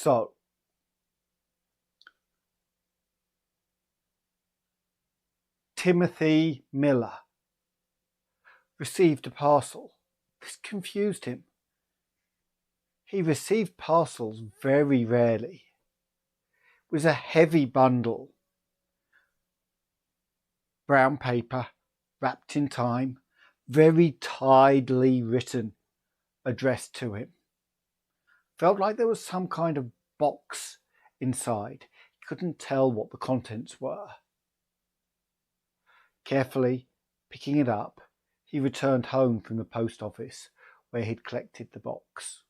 So, Timothy Miller received a parcel. This confused him. He received parcels very rarely. It was a heavy bundle. Brown paper, wrapped in time, very tidily written, addressed to him. Felt like there was some kind of box inside. He couldn't tell what the contents were. Carefully picking it up, he returned home from the post office where he'd collected the box.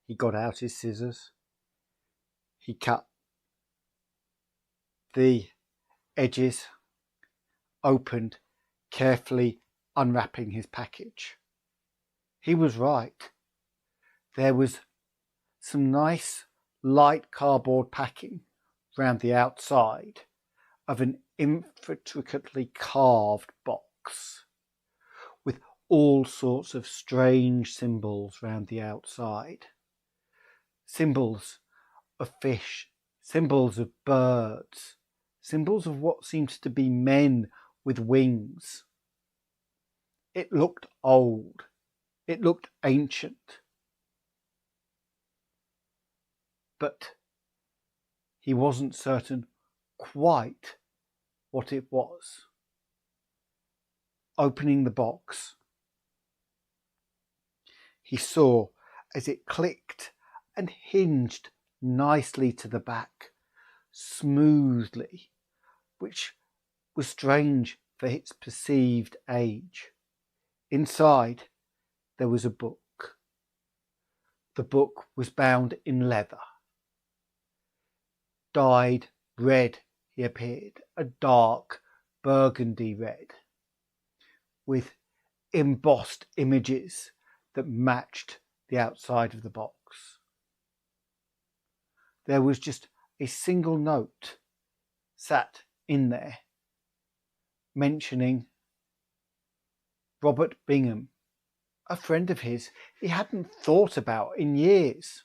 He got out his scissors. He cut the edges, opened, carefully unwrapping his package. He was right. There was some nice light cardboard packing around the outside of an intricately carved box with all sorts of strange symbols around the outside. Symbols of fish, symbols of birds, symbols of what seemed to be men with wings. It looked old. It looked ancient. But he wasn't certain quite what it was. Opening the box, he saw as it clicked and hinged nicely to the back, smoothly, which was strange for its perceived age. Inside, there was a book. The book was bound in leather. Dyed red, he appeared, a dark burgundy red, with embossed images that matched the outside of the box. There was just a single note sat in there mentioning Robert Bingham, a friend of his he hadn't thought about in years.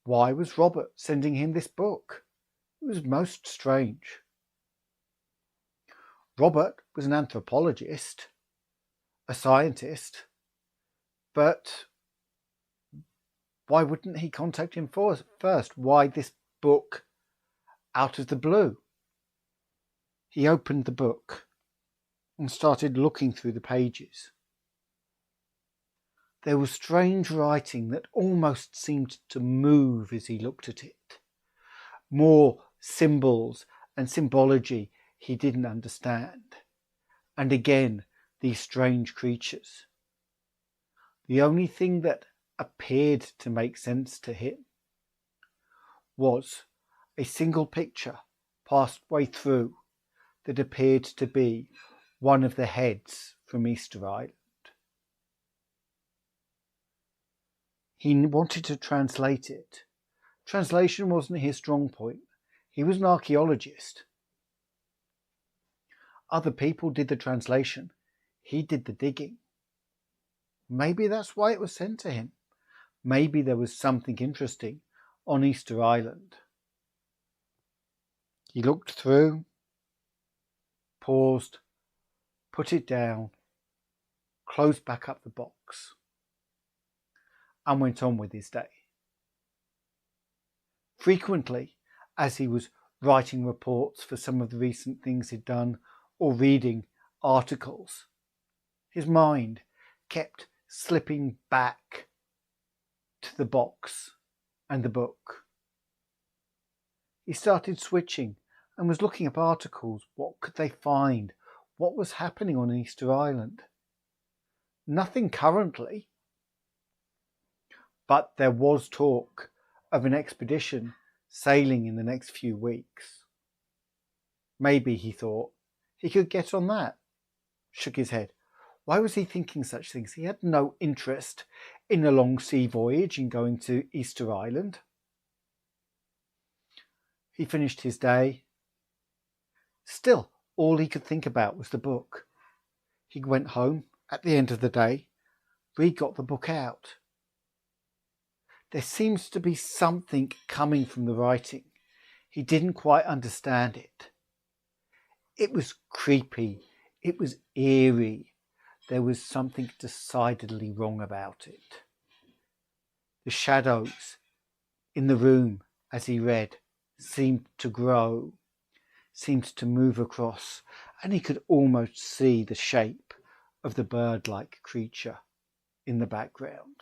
Why was Robert sending him this book? It was most strange. Robert was an anthropologist, a scientist, but why wouldn't he contact him first? Why this book out of the blue? He opened the book and started looking through the pages. There was strange writing that almost seemed to move as he looked at it. More symbols and symbology he didn't understand. And again, these strange creatures. The only thing that appeared to make sense to him was a single picture partway through that appeared to be one of the heads from Easter Island. He wanted to translate it. Translation wasn't his strong point. He was an archaeologist. Other people did the translation. He did the digging. Maybe that's why it was sent to him. Maybe there was something interesting on Easter Island. He looked through, paused, put it down, closed back up the box, and went on with his day. Frequently, as he was writing reports for some of the recent things he'd done or reading articles, his mind kept slipping back to the box and the book. He started switching and was looking up articles. What could they find? What was happening on Easter Island? Nothing currently. But there was talk of an expedition sailing in the next few weeks. Maybe, he thought, he could get on that. Shook his head. Why was he thinking such things? He had no interest in a long sea voyage and going to Easter Island. He finished his day. Still, all he could think about was the book. He went home at the end of the day, re-got the book out. There seems to be something coming from the writing. He didn't quite understand it. It was creepy. It was eerie. There was something decidedly wrong about it. The shadows in the room, as he read, seemed to grow, seemed to move across, and he could almost see the shape of the bird-like creature in the background.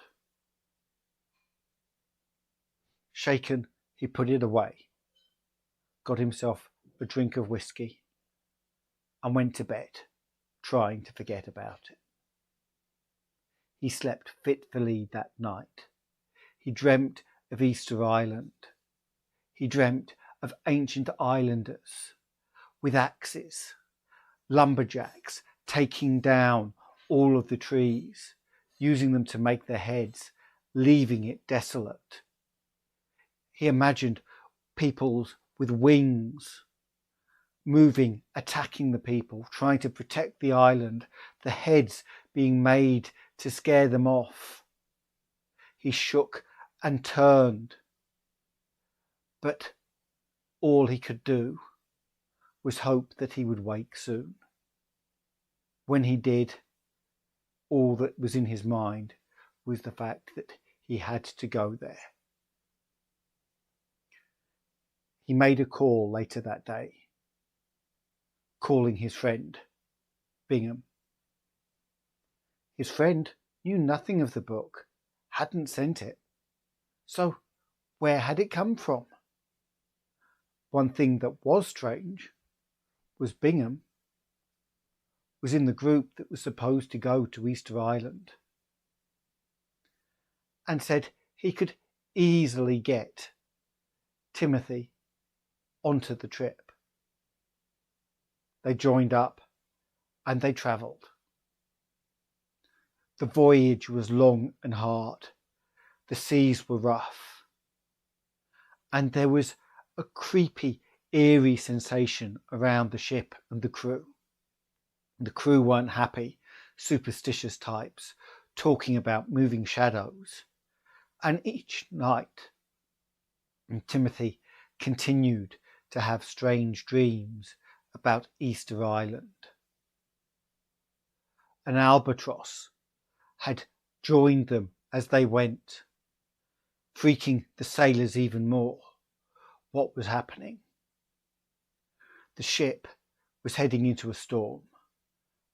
Shaken, he put it away, got himself a drink of whiskey, and went to bed, trying to forget about it. He slept fitfully that night. He dreamt of Easter Island. He dreamt of ancient islanders with axes, lumberjacks taking down all of the trees, using them to make their heads, leaving it desolate. He imagined peoples with wings moving, attacking the people, trying to protect the island, the heads being made to scare them off. He shook and turned, but all he could do was hope that he would wake soon. When he did, all that was in his mind was the fact that he had to go there. He made a call later that day, calling his friend, Bingham. His friend knew nothing of the book, hadn't sent it. So where had it come from? One thing that was strange was Bingham was in the group that was supposed to go to Easter Island, and said he could easily get Timothy onto the trip. They joined up and they travelled. The voyage was long and hard. The seas were rough. And there was a creepy, eerie sensation around the ship and the crew. The crew weren't happy, superstitious types, talking about moving shadows. And each night, Timothy continued to have strange dreams about Easter Island. An albatross had joined them as they went, freaking the sailors even more. What was happening? The ship was heading into a storm,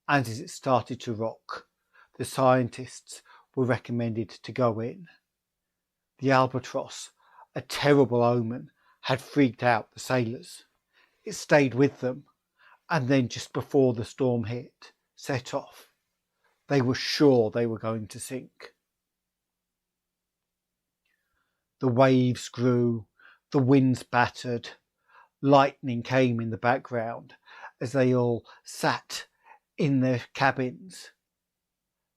and as it started to rock, the scientists were recommended to go in. The albatross, a terrible omen, had freaked out the sailors. It stayed with them, and then just before the storm hit, set off. They were sure they were going to sink. The waves grew, the winds battered, lightning came in the background as they all sat in their cabins.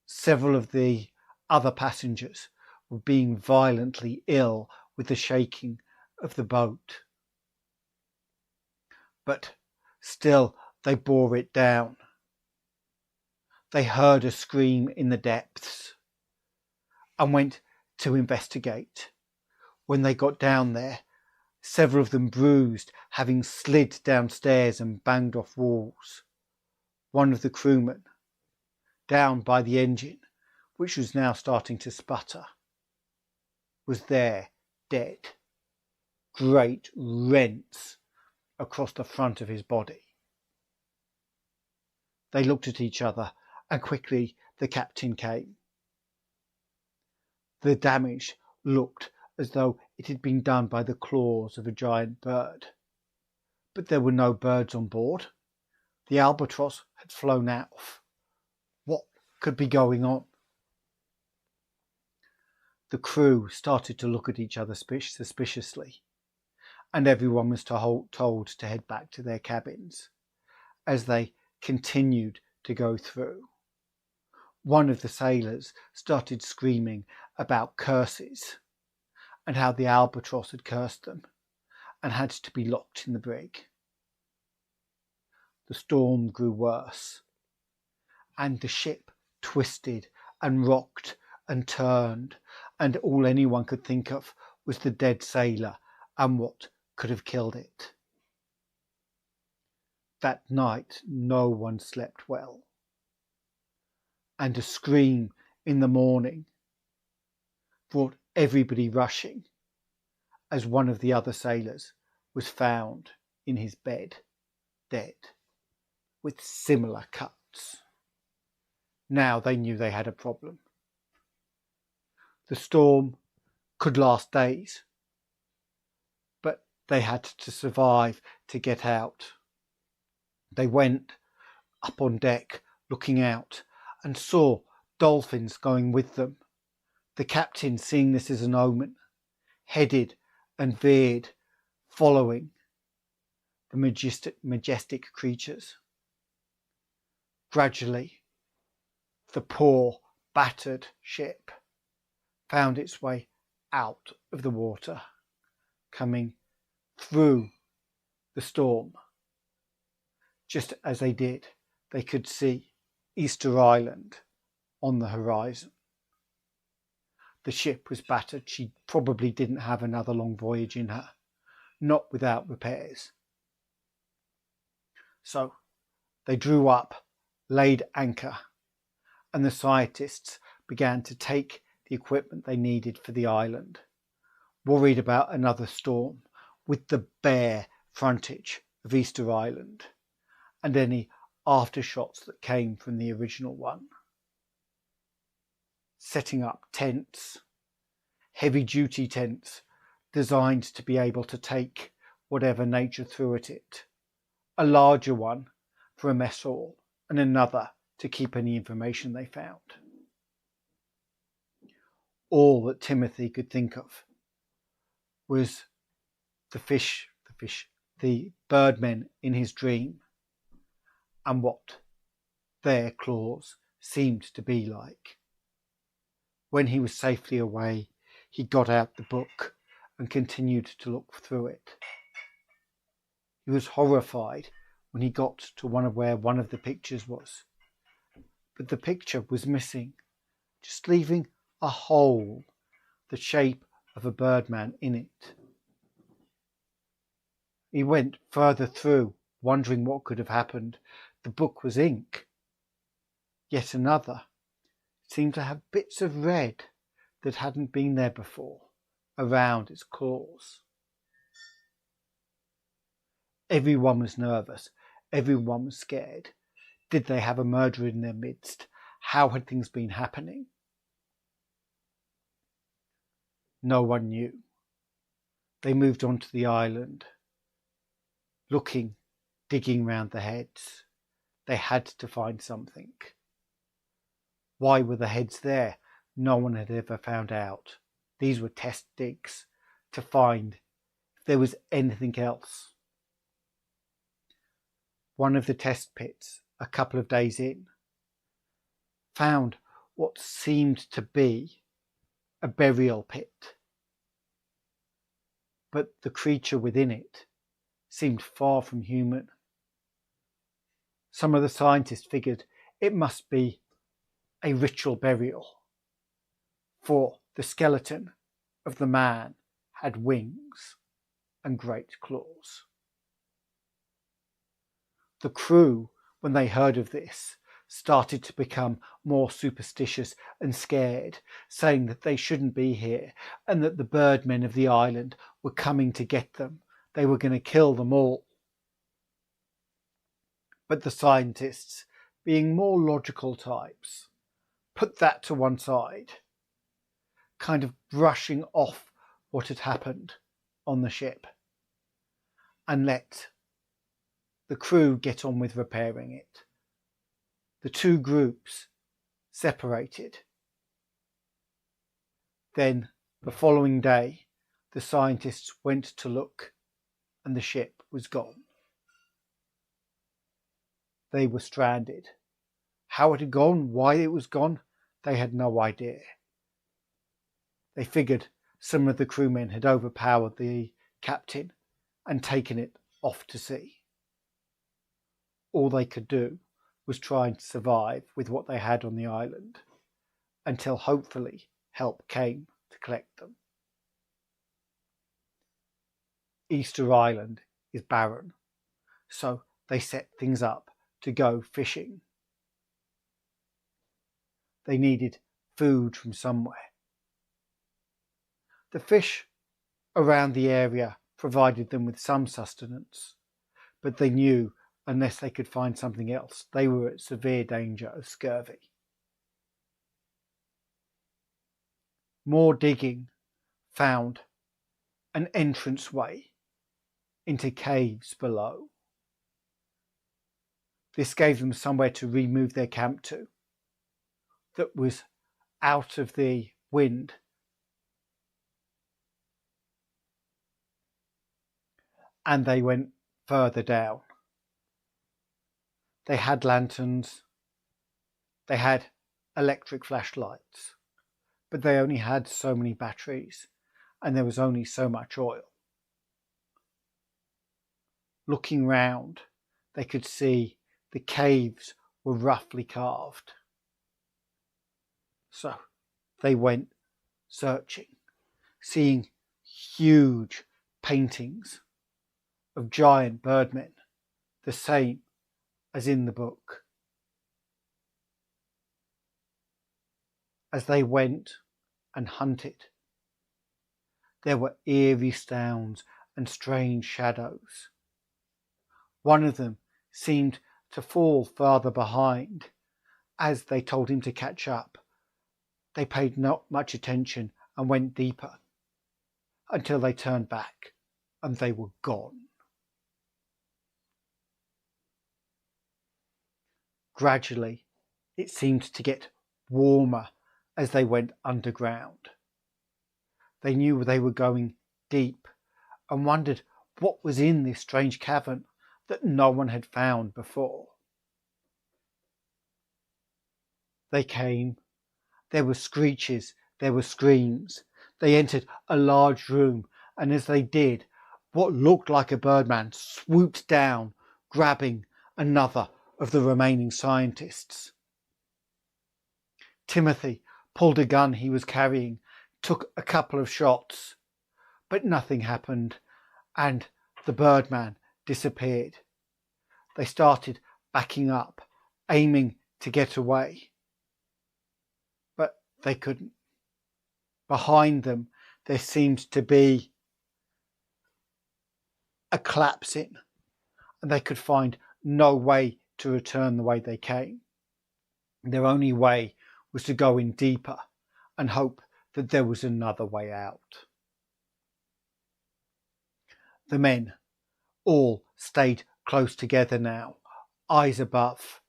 Several of the other passengers were being violently ill with the shaking of the boat. But still they bore it down. They heard a scream in the depths and went to investigate. When they got down there, several of them bruised, having slid downstairs and banged off walls. One of the crewmen, down by the engine, which was now starting to sputter, was there, dead. Great rents across the front of his body. They looked at each other, and quickly the captain came. The damage looked as though it had been done by the claws of a giant bird. But there were no birds on board. The albatross had flown off. What could be going on? The crew started to look at each other suspiciously, and everyone was told to head back to their cabins as they continued to go through. One of the sailors started screaming about curses and how the albatross had cursed them and had to be locked in the brig. The storm grew worse, and the ship twisted and rocked and turned and all anyone could think of was the dead sailor and what could have killed it. That night no one slept well, and a scream in the morning brought everybody rushing as one of the other sailors was found in his bed, dead, with similar cuts. Now they knew they had a problem. The storm could last days, but they had to survive to get out. They went up on deck looking out and saw dolphins going with them. The captain, seeing this as an omen, headed and veered, following the majestic creatures. Gradually, the poor, battered ship found its way out of the water, coming through the storm. Just as they did, they could see Easter Island on the horizon. The ship was battered. She probably didn't have another long voyage in her, not without repairs. So they drew up, laid anchor, and the scientists began to take the equipment they needed for the island, worried about another storm with the bare frontage of Easter Island and any aftershocks that came from the original one. Setting up tents, heavy-duty tents designed to be able to take whatever nature threw at it, a larger one for a mess hall and another to keep any information they found. All that Timothy could think of was the birdmen in his dream, and what their claws seemed to be like. When he was safely away, he got out the book and continued to look through it. He was horrified when he got to where one of the pictures was, but the picture was missing, just leaving a hole, the shape of a birdman in it. He went further through, wondering what could have happened. The book was ink. Yet another seemed to have bits of red that hadn't been there before around its claws. Everyone was nervous. Everyone was scared. Did they have a murderer in their midst? How had things been happening? No one knew. They moved on to the island, looking, digging round the heads. They had to find something. Why were the heads there? No one had ever found out. These were test digs to find if there was anything else. One of the test pits, a couple of days in, found what seemed to be a burial pit. But the creature within it seemed far from human. Some of the scientists figured it must be a ritual burial, for the skeleton of the man had wings and great claws. The crew, when they heard of this, started to become more superstitious and scared, saying that they shouldn't be here and that the birdmen of the island were coming to get them. They were going to kill them all. But the scientists, being more logical types, put that to one side, kind of brushing off what had happened on the ship, and let the crew get on with repairing it. The two groups separated. Then, the following day, the scientists went to look, and the ship was gone. They were stranded. How it had gone, why it was gone, they had no idea. They figured some of the crewmen had overpowered the captain and taken it off to sea. All they could do was try and survive with what they had on the island until hopefully help came to collect them. Easter Island is barren, so they set things up to go fishing. They needed food from somewhere. The fish around the area provided them with some sustenance, but they knew unless they could find something else, they were at severe danger of scurvy. More digging found an entranceway into caves below. This gave them somewhere to remove their camp to that was out of the wind. And they went further down. They had lanterns, they had electric flashlights, but they only had so many batteries and there was only so much oil. Looking round, they could see the caves were roughly carved. So they went searching, seeing huge paintings of giant birdmen, the same as in the book. As they went and hunted, there were eerie sounds and strange shadows. One of them seemed to fall farther behind. As they told him to catch up, they paid not much attention and went deeper until they turned back and they were gone. Gradually, it seemed to get warmer as they went underground. They knew they were going deep and wondered what was in this strange cavern that no one had found before. They came. There were screeches, there were screams. They entered a large room, and as they did, what looked like a birdman swooped down, grabbing another of the remaining scientists. Timothy pulled a gun he was carrying, took a couple of shots, but nothing happened, and the birdman disappeared. They started backing up, aiming to get away, but they couldn't. Behind them, there seemed to be a collapsing, and they could find no way to return the way they came. Their only way was to go in deeper and hope that there was another way out. The men all stayed close together now, eyes above.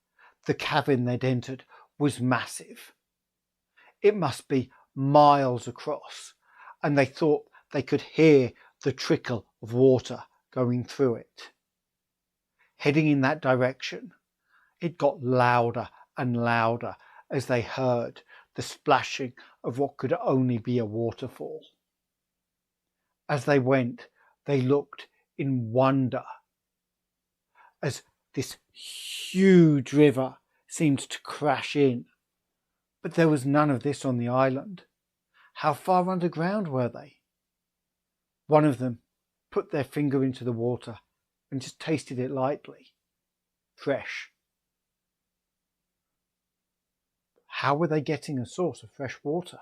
The cavern they'd entered was massive. It must be miles across, and they thought they could hear the trickle of water going through it. Heading in that direction, it got louder and louder as they heard the splashing of what could only be a waterfall. As they went, they looked in wonder as this huge river seemed to crash in. But there was none of this on the island. How far underground were they? One of them put their finger into the water and just tasted it lightly. Fresh. How were they getting a source of fresh water?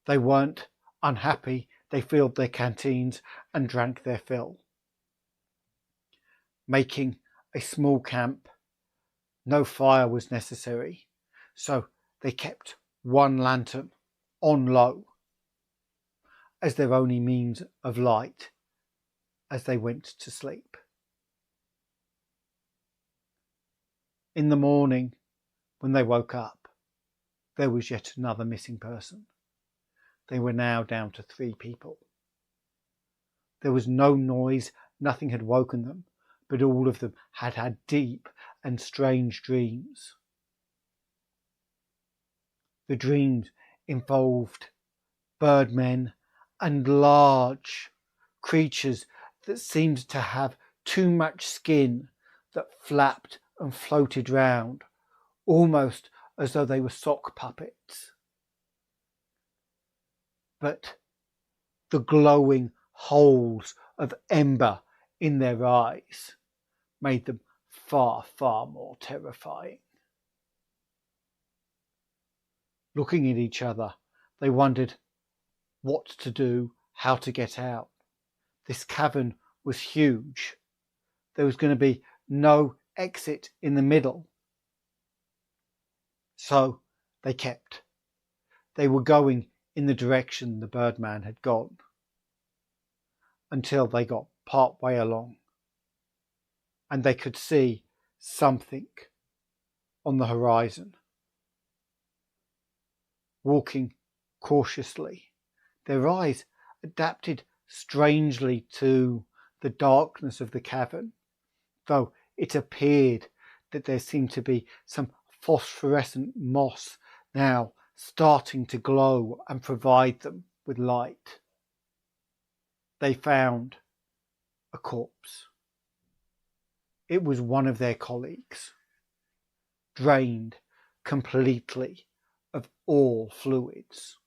They weren't unhappy. They filled their canteens and drank their fill. Making a small camp, no fire was necessary, so they kept one lantern on low as their only means of light as they went to sleep. In the morning, when they woke up, there was yet another missing person. They were now down to 3 people. There was no noise, nothing had woken them, but all of them had had deep and strange dreams. The dreams involved birdmen and large creatures that seemed to have too much skin that flapped and floated round, almost as though they were sock puppets. but the glowing holes of ember in their eyes made them far, far more terrifying. Looking at each other, they wondered what to do, how to get out. This cavern was huge. There was going to be no exit in the middle. So they kept. They were going in the direction the Birdman had gone, until they got part way along and they could see something on the horizon. Walking cautiously, their eyes adapted strangely to the darkness of the cavern, though it appeared that there seemed to be some phosphorescent moss now starting to glow and provide them with light. They found a corpse. It was one of their colleagues, drained completely of all fluids.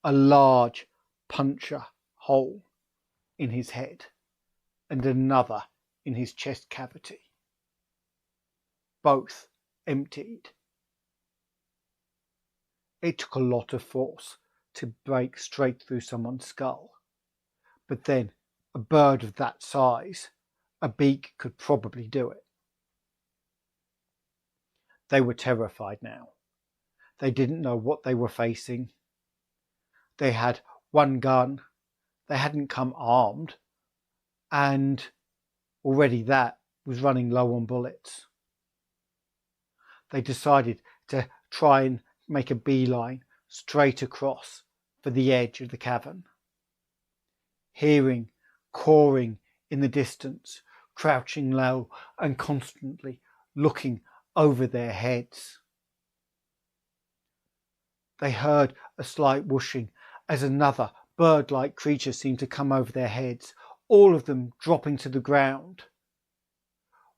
A large puncture hole in his head and another in his chest cavity. Both emptied. It took a lot of force to break straight through someone's skull, but then a bird of that size, a beak could probably do it. They were terrified now. They didn't know what they were facing. They had one gun. They hadn't come armed, and already that was running low on bullets. They decided to try and make a beeline straight across for the edge of the cavern. Hearing, cawing in the distance, crouching low and constantly looking over their heads. They heard a slight whooshing as another bird-like creature seemed to come over their heads, all of them dropping to the ground.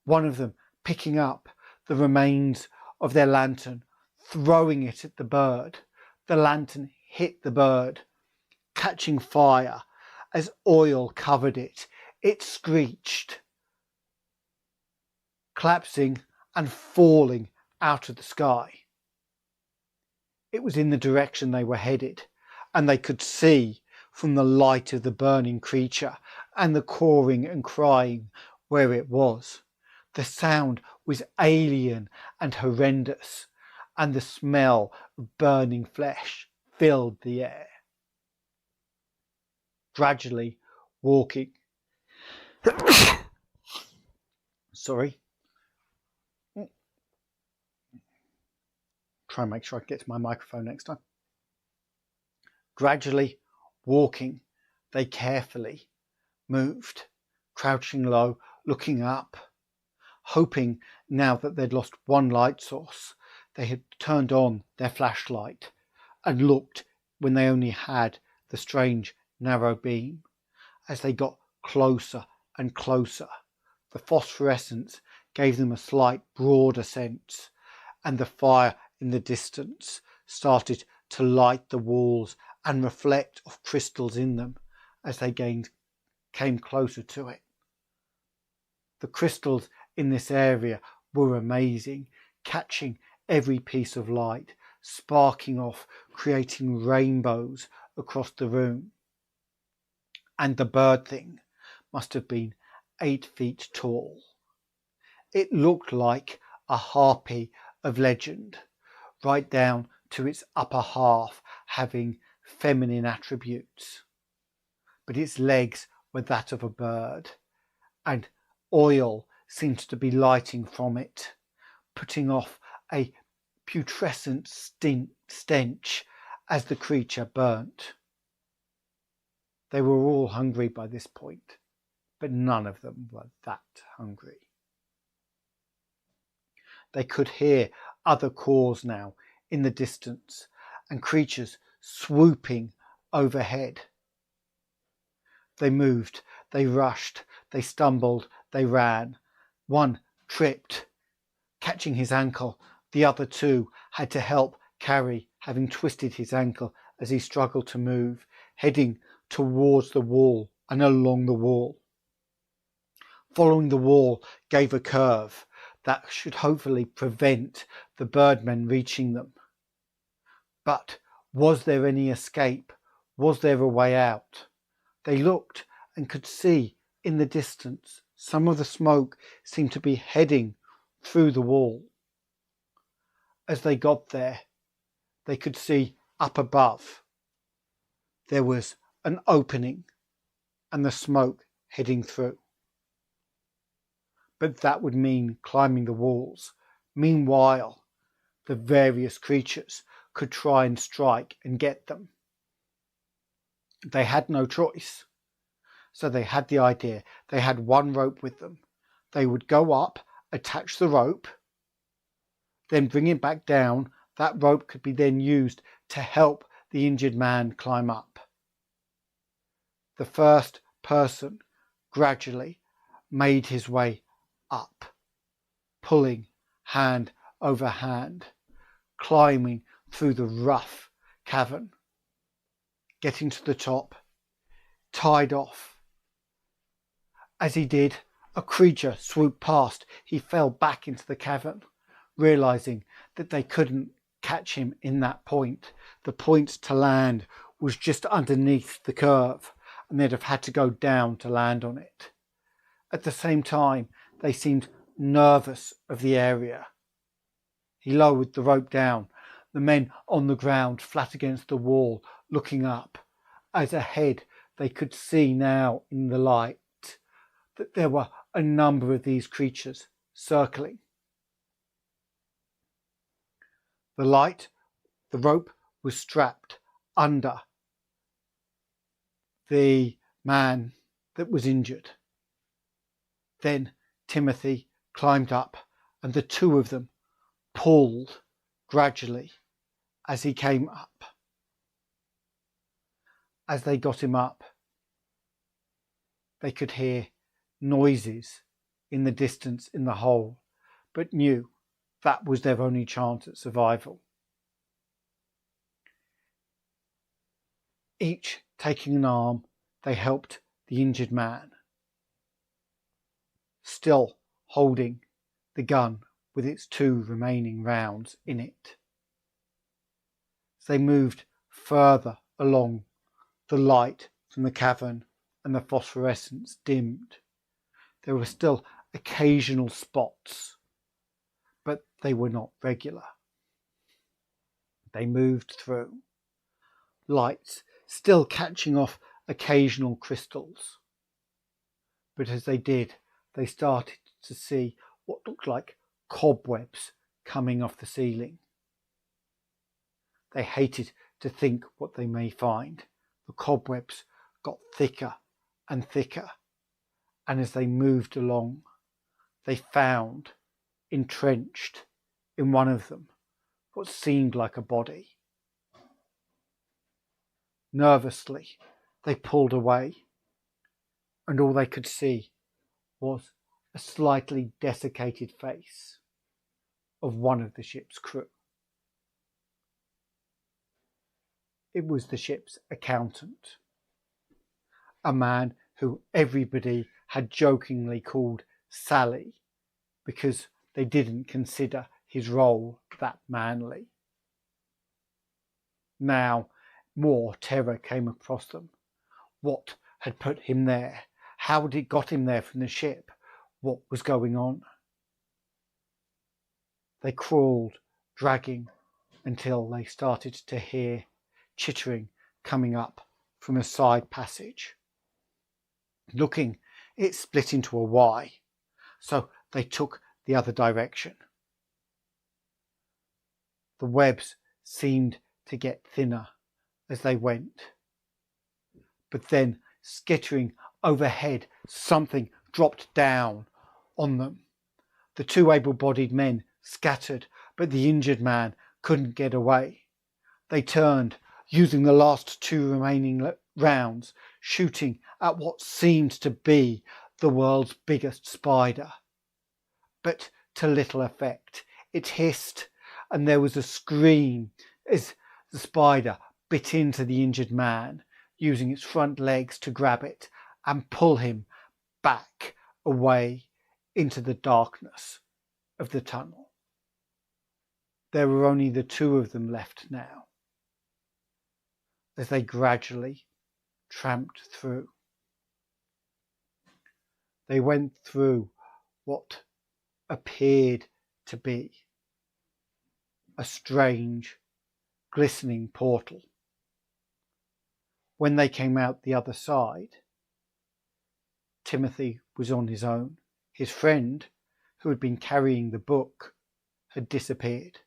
One of them picking up the remains of their lantern, throwing it at the bird. The lantern hit the bird, catching fire as oil covered it. It screeched, collapsing and falling out of the sky. It was in the direction they were headed, and they could see from the light of the burning creature and the cawing and crying where it was. The sound was alien and horrendous, and the smell of burning flesh filled the air. Gradually walking. Sorry. Try and make sure I get to my microphone next time. Gradually walking, they carefully moved, crouching low, looking up, hoping now that they'd lost one light source. They had turned on their flashlight and looked when they only had the strange narrow beam. As they got closer and closer, the phosphorescence gave them a slight broader sense, and the fire in the distance started to light the walls and reflect off crystals in them as they came closer to it. The crystals in this area were amazing, catching every piece of light, sparking off, creating rainbows across the room. And the bird thing must have been 8 feet tall. It looked like a harpy of legend, right down to its upper half having feminine attributes. But its legs were that of a bird, and oil seemed to be lighting from it, putting off a putrescent stench as the creature burnt. They were all hungry by this point, but none of them were that hungry. They could hear other caws now in the distance, and creatures swooping overhead. They moved, they rushed, they stumbled, they ran. One tripped, catching his ankle. The other two had to help carry, having twisted his ankle as he struggled to move, heading towards the wall and along the wall. Following the wall gave a curve that should hopefully prevent the birdmen reaching them. But was there any escape? Was there a way out? They looked and could see in the distance some of the smoke seemed to be heading through the wall. As they got there, they could see up above there was an opening and the smoke heading through. But that would mean climbing the walls. Meanwhile, the various creatures could try and strike and get them. They had no choice. So they had the idea. They had one rope with them. They would go up, attach the rope, then bring it back down. That rope could be then used to help the injured man climb up. The first person gradually made his way up, pulling hand over hand, climbing through the rough cavern, getting to the top, tied off. As he did, a creature swooped past. He fell back into the cavern, realizing that they couldn't catch him in that point. The point to land was just underneath the curve, and they'd have had to go down to land on it. At the same time, they seemed nervous of the area. He lowered the rope down, the men on the ground flat against the wall, looking up. As ahead, they could see now in the light that there were a number of these creatures circling. The rope was strapped under the man that was injured. Then Timothy climbed up and the two of them pulled gradually as he came up. As they got him up, they could hear noises in the distance in the hole, but knew that was their only chance at survival. Each taking an arm, they helped the injured man, still holding the gun with its 2 remaining rounds in it. As they moved further along, the light from the cavern and the phosphorescence dimmed. There were still occasional spots, but they were not regular. They moved through, lights still catching off occasional crystals. But as they did, they started to see what looked like cobwebs coming off the ceiling. They hated to think what they may find. The cobwebs got thicker and thicker, and as they moved along, they found, entrenched in one of them, what seemed like a body. Nervously, they pulled away, and all they could see was a slightly desiccated face of one of the ship's crew. It was the ship's accountant, a man who everybody had jokingly called Sally because they didn't consider his role that manly. Now, more terror came across them. What had put him there? How had it got him there from the ship? What was going on? They crawled, dragging, until they started to hear chittering coming up from a side passage. Looking, it split into a Y, so they took the other direction. The webs seemed to get thinner as they went, but then, skittering overhead, something dropped down on them. The 2 able-bodied men scattered, but the injured man couldn't get away. They turned, using the last 2 remaining rounds, shooting at what seemed to be the world's biggest spider. But to little effect. It hissed, and there was a scream as the spider bit into the injured man, using its front legs to grab it and pull him back away into the darkness of the tunnel. There were only the two of them left now, as they gradually tramped through. They went through what appeared to be a strange, glistening portal. When they came out the other side, Timothy was on his own. His friend, who had been carrying the book, had disappeared.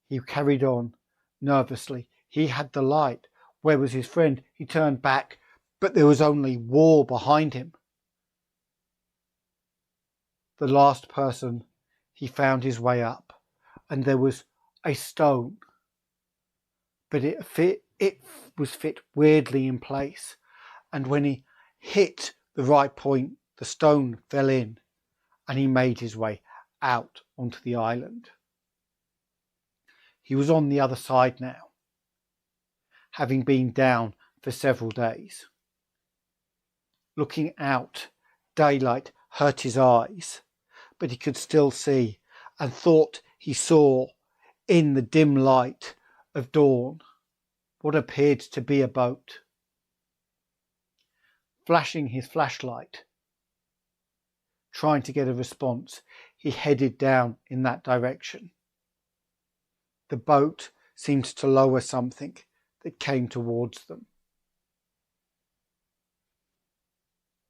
He carried on nervously. He had the light. Where was his friend? He turned back, but there was only wall behind him. The last person, he found his way up, and there was a stone, but it was fit weirdly in place, and when he hit the right point, the stone fell in, and he made his way out onto the island. He was on the other side now, having been down for several days. Looking out, daylight hurt his eyes, but he could still see, and thought he saw in the dim light of dawn what appeared to be a boat. Flashing his flashlight, trying to get a response, he headed down in that direction. The boat seemed to lower something that came towards them.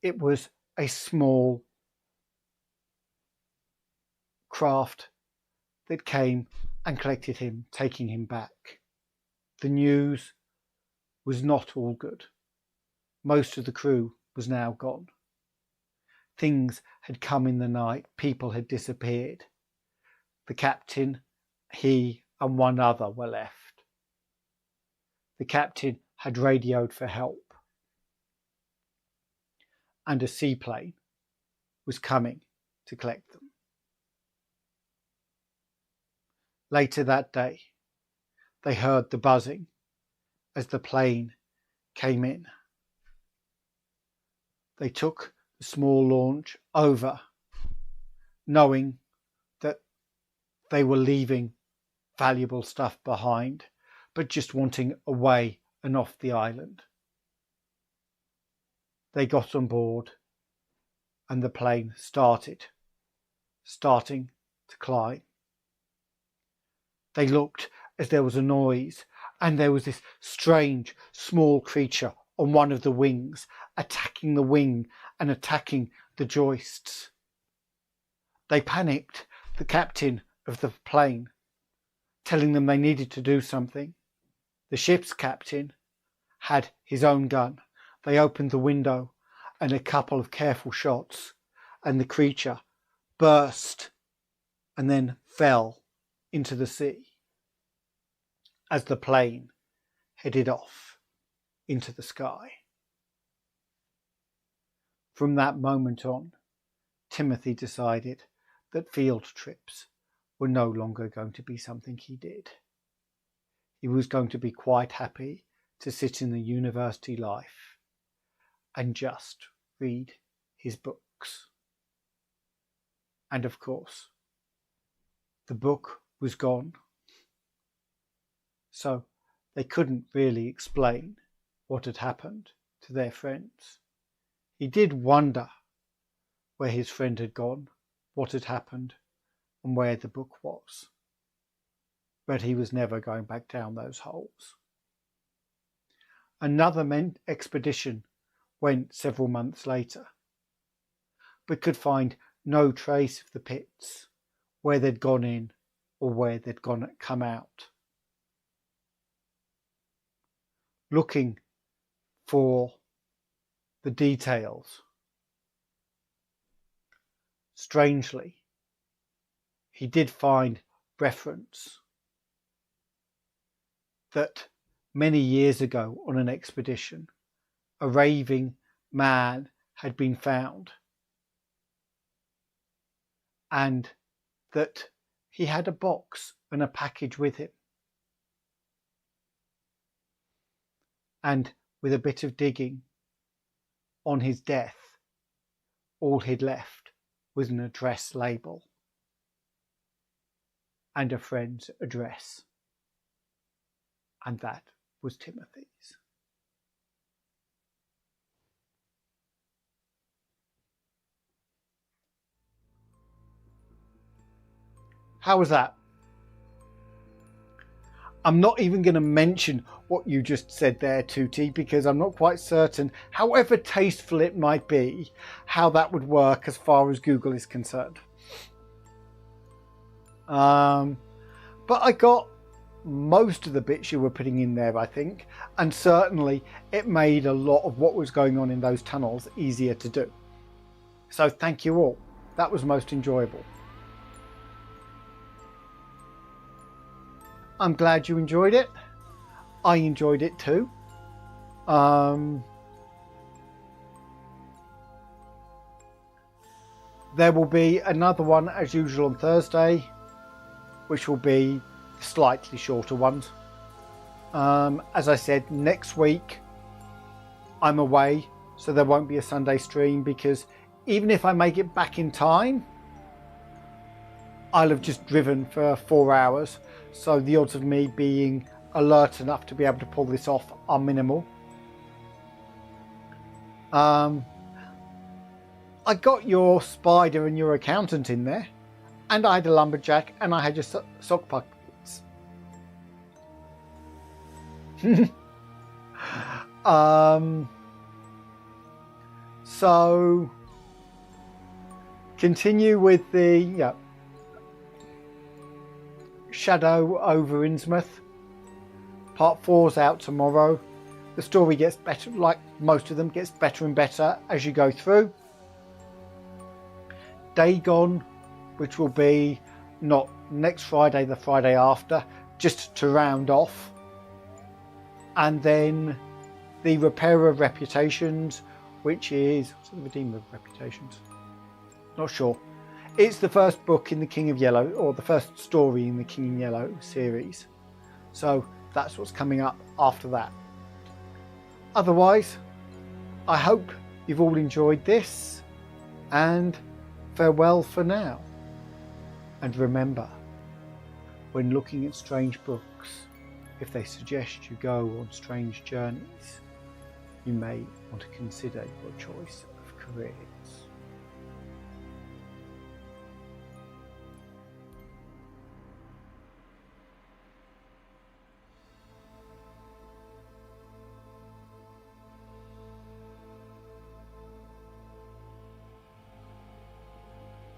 It was a small craft that came and collected him, taking him back. The news was not all good. Most of the crew was now gone. Things had come in the night. People had disappeared. The captain, he and one other were left. The captain had radioed for help, and a seaplane was coming to collect them. Later that day, they heard the buzzing as the plane came in. They took the small launch over, knowing that they were leaving valuable stuff behind, but just wanting away and off the island. They got on board, and the plane starting to climb. They looked as there was a noise, and there was this strange small creature on one of the wings, attacking the wing and attacking the joists. They panicked. The captain of the plane, telling them they needed to do something. The ship's captain had his own gun. They opened the window, and a couple of careful shots, and the creature burst and then fell into the sea as the plane headed off into the sky. From that moment on, Timothy decided that field trips were no longer going to be something he did. He was going to be quite happy to sit in the university life and just read his books. And of course, the book was gone, so they couldn't really explain what had happened to their friends. He did wonder where his friend had gone, what had happened, and where the book was. But he was never going back down those holes. Another expedition went several months later, but could find no trace of the pits, where they'd gone in or where they'd come out. Looking for the details, strangely, he did find reference that many years ago on an expedition, a raving man had been found, and that he had a box and a package with him. And with a bit of digging, on his death, all he'd left was an address label and a friend's address. And that was Timothy's. How was that? I'm not even going to mention what you just said there, Tootie, because I'm not quite certain, however tasteful it might be, how that would work as far as Google is concerned. But I got most of the bits you were putting in there, I think, and certainly it made a lot of what was going on in those tunnels easier to do. So thank you all. That was most enjoyable. I'm glad you enjoyed it. I enjoyed it too. There will be another one as usual on Thursday, which will be slightly shorter ones. As I said, next week I'm away, so there won't be a Sunday stream, because even if I make it back in time, I'll have just driven for 4 hours, so the odds of me being alert enough to be able to pull this off are minimal. I got your spider and your accountant in there, and I had a lumberjack, and I had your sock puppets. So continue with the Shadow over Innsmouth. Part 4's out tomorrow. The story gets better, like most of them, gets better and better as you go through. Dagon, which will be not next Friday, the Friday after, just to round off. And then the Repairer of Reputations, which is, what's the Redeemer of Reputations? Not sure. It's the first book in the King of Yellow, or the first story in the King in Yellow series. So that's what's coming up after that. Otherwise, I hope you've all enjoyed this, and farewell for now. And remember, when looking at strange books, if they suggest you go on strange journeys, you may want to consider your choice of careers.